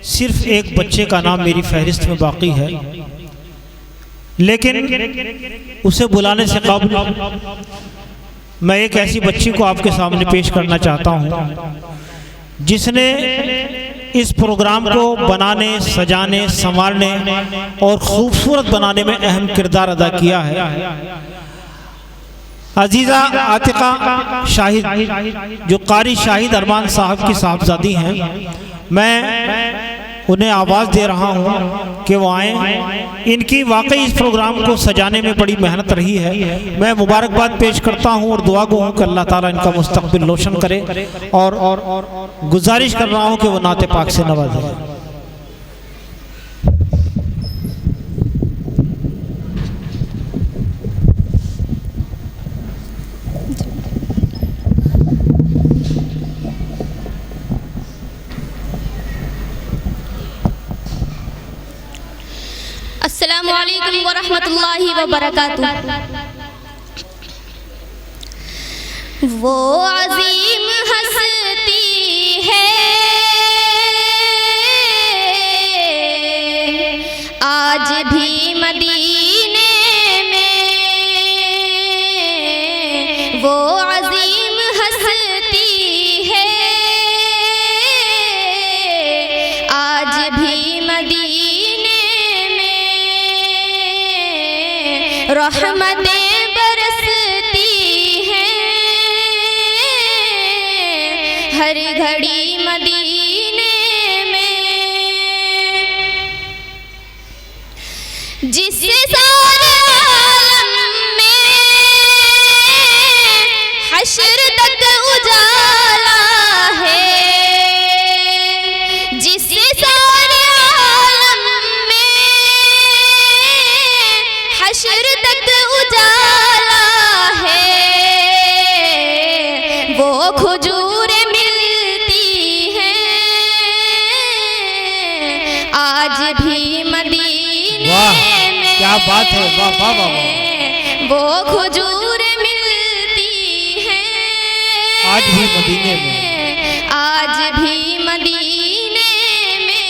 सिर्फ एक बच्चे का नाम मेरी फहरिस्त में बाकी है, लेकिन उसे बुलाने से कबल मैं एक ऐसी बच्ची को आपके सामने पेश करना चाहता हूँ जिसने इस प्रोग्राम को बनाने, सजाने, संवारने और खूबसूरत बनाने में अहम किरदार अदा किया है। अजीज़ा आतिका शाहिद, जो कारी शाहिद अरमान साहब की साहबजादी हैं, मैं उन्हें आवाज़ दे रहा हूं कि वो आएँ। इनकी वाकई इस प्रोग्राम को सजाने में बड़ी मेहनत रही है। मैं मुबारकबाद पेश करता हूं और दुआ गो हूं कि अल्लाह ताला इनका मुस्तकबिल रोशन करे और गुजारिश कर रहा हूं कि वो नाते पाक से नवाजे। अस्सलामु अलैकुम व रहमतुल्लाहि व बरकातुहू। वो अजीम हस्ती है आज भी मदीने में, वो अजीम हस्ती है आज भी मदीने में, रहमतें बरसती हैं हर घड़ी मदीने में, जिससे सारे आलम में हश्र तक उजाला है, जिससे सारे आलम में हश्र तक उजाला है, वो खजूरें मिलती हैं आज भी मदीने में। क्या बात है, वाह वाह वाह। वो खजूरें मिलती हैं आज भी मदीने में, आज भी मदीने में।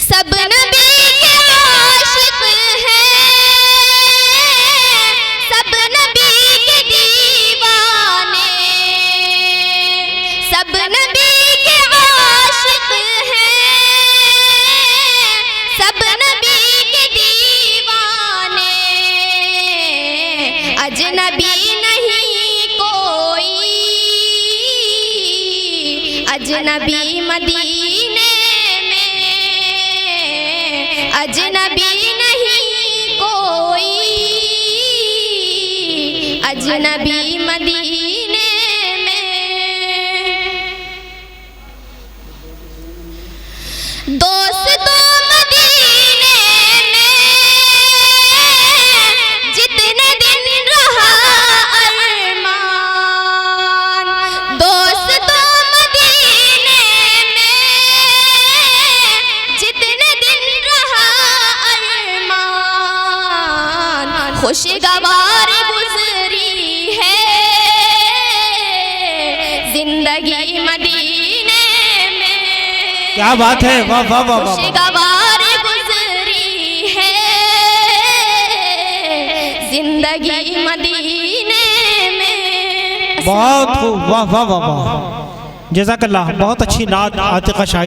सब नबी के आशिक हैं, सब नबी के दीवाने, सब नबी के आशिक हैं, सब नबी के दीवाने, अजनबी नहीं कोई, अजनबी मदीने में, अजनबी नहीं कोई, अजनबी मदीने में। दोस्तों मदीने में जितने दिन रहा अरमान, दोस्तों मदीने में जितने दिन रहा अरमान, खुशगवार गुजरी है जिंदगी मदीने में। क्या बात है, वाह वाह वाह वाह। खुशगवार गुजरी है जिंदगी मदीने में। बहुत खूब, वाह वाह वाह वाह। जज़ाकल्लाह। बहुत अच्छी नात आतिका शाहिद।